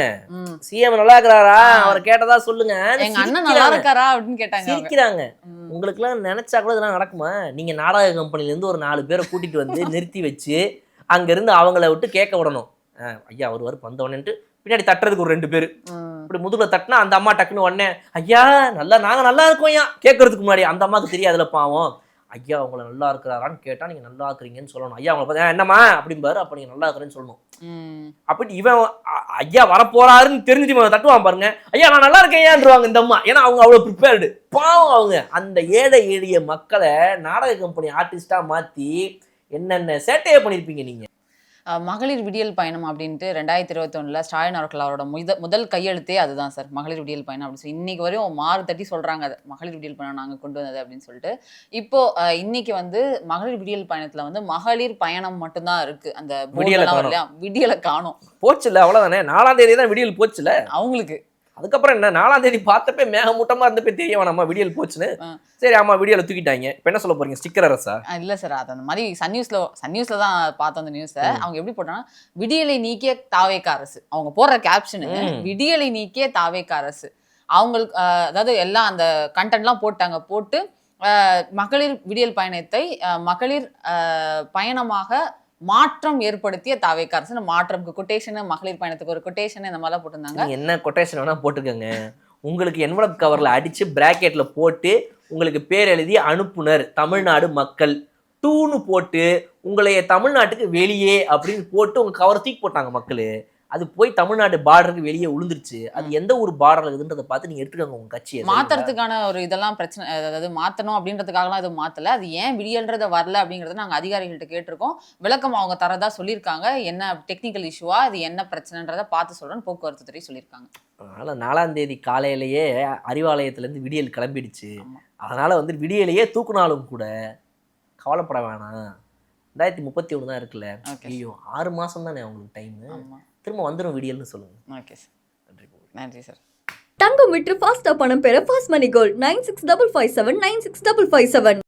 சிஎம் நல்லா இருக்கிறாரா, அவர் கேட்டதா சொல்லுங்க, எங்க அண்ணன் நல்லா இருக்காரா அப்படின்னு கேட்டாங்க. சிரிக்கிறாங்க. உங்களுக்கு எல்லாம் நினைச்சா கூட இதெல்லாம் நடக்குமா? நீங்க நாடக கம்பெனில இருந்து ஒரு 4 பேரை கூட்டிட்டு வந்து நிறுத்தி வச்சு அங்க இருந்து அவங்கள விட்டு கேட்க விடணும். ஐயா ஒரு வந்தவனேன்ட்டு பின்னாடி தட்டுறதுக்கு ஒரு 2 பேரு இப்படி முதுகுல தட்டினா அந்த அம்மா டக்குன்னு உடனே, ஐயா நாங்க நல்லா இருக்கோம் ஐயா கேட்கறதுக்கு முன்னாடி அந்த அம்மாவுக்கு தெரியாதுல பாவம், ஐயா அவங்கள நல்லா இருக்கிறாரான்னு கேட்டா நீங்க நல்லா இருக்கிறீங்கன்னு சொல்லணும். ஐயா அவங்களை பார்த்தா என்னம்மா அப்படிம்பாரு, அப்ப நீங்க நல்லா இருக்கிறேன்னு சொல்லணும். அப்படி இவன் ஐயா வரப்போறாருன்னு தெரிஞ்சுட்டு தட்டுவான் பாருங்க, ஐயா நான் நல்லா இருக்கேன் ஏன்றுவாங்க இந்த அம்மா. ஏன்னா அவங்க அவ்வளவு ப்ரிப்பேர்டு. பாவம் அவங்க அந்த ஏழை எளிய மக்களை நாடக கம்பெனி ஆர்டிஸ்டா மாத்தி என்னென்ன சேட்டையை பண்ணிருப்பீங்க நீங்க. மகளிர் விடியல் பயணம் அப்படின்ட்டு 2021 ஸ்டாலின் அவர்கள் அவரோட முதல் கையெழுத்தே அதுதான் சார், மகளிர் விடியல் பயணம் அப்படின்னு சொல்லி. இன்னைக்கு வரையும் மாறு தட்டி சொல்றாங்க அது மகளிர் விடியல் பயணம் நாங்கள் கொண்டு வந்தது அப்படின்னு சொல்லிட்டு. இப்போ இன்னைக்கு வந்து மகளிர் விடியல் பயணத்துல வந்து மகளிர் பயணம் மட்டும்தான் இருக்கு. அந்த விடியலை காணும் போச்சுல, அவ்வளவுதானே. 4ஆம் தேதி தான் விடியல் போச்சுல அவங்களுக்கு. அதுக்கப்புறம் என்ன, 4ஆம் தேதி பார்த்தப்ப மேகமூட்டமா இருந்தப்ப தெரிய வேணாமா விடியல் போச்சுன்னு. சரி ஆமா விடியலை தூக்கிட்டாங்க. இப்ப என்ன சொல்ல போறீங்க, ஸ்டிக்கர் அரசா? இல்ல சார், அது அந்த மாதிரி சன் நியூஸ்ல தான் பார்த்தோம் அந்த நியூஸை. அவங்க எப்படி போட்டாங்கன்னா, விடியலை நீக்கிய தாவேக அரசு. அவங்க போடுற கேப்ஷனு விடியலை நீக்கிய தாவேக அரசு. அவங்களுக்கு அதாவது எல்லாம் அந்த கண்டென்ட்லாம் போட்டு மகளிர் விடியல் பயணத்தை மகளிர் பயணமாக மாற்றம் ஏற்படுத்திய தாவேக அரசு. மாற்றம்க்கு கொட்டேஷன், மகளிர் பயணத்துக்கு ஒரு கொட்டேஷன், இந்த மாதிரிலாம் போட்டிருந்தாங்க. என்ன கொட்டேஷன் வேணா போட்டுக்கோங்க, உங்களுக்கு என்வலப் கவர்ல அடிச்சு பிராக்கெட்ல போட்டு உங்களுக்கு பேர் எழுதி அனுப்புனர் தமிழ்நாடு மக்கள் 2ன்னு போட்டு உங்களைய தமிழ்நாட்டுக்கு வெளியே அப்படின்னு போட்டு உங்க கவர் தூக்கி போட்டாங்க மக்கள். அது போய் தமிழ்நாடு பார்டருக்கு வெளியே உளுந்துருச்சு. அது எந்த ஒரு பார்டர் இருக்குன்றதை பார்த்து நீங்க எடுத்துக்கோங்க உங்க கட்சியை. மாத்துறதுக்கான ஒரு இதெல்லாம் பிரச்சனை, அதாவது மாத்தணும் அப்படின்றதுக்காகலாம் எதுவும் மாத்தல. அது ஏன் விடியல்ன்றத வரல அப்படிங்கறத நாங்க அதிகாரிகள்கிட்ட கேட்டிருக்கோம். விளக்கம் அவங்க தரதா சொல்லியிருக்காங்க. என்ன டெக்னிக்கல் இஷ்யூவா, அது என்ன பிரச்சனைன்றத பார்த்து சொல்றேன்னு போக்குவரத்து துறை சொல்லியிருக்காங்க. அதனால 4ஆம் தேதி காலையிலேயே அறிவாலயத்துல இருந்து விடியல் கிளம்பிடுச்சு. அதனால வந்து விடியலையே தூக்குனாலும் கூட கவலைப்பட வேணாம். 2031 தான் இருக்குல்ல, ஐயோ 6 மாசம் தானே அவங்களுக்கு டைம், திரும்ப வந்துடும் விடியல்னு சொல்லுங்க. ஓகே சார், நன்றி சார். தங்கம் விற்று ஃபாஸ்டா பணம் பெற ஃபாஸ்ட் மணி கோல்ட் 9655796557.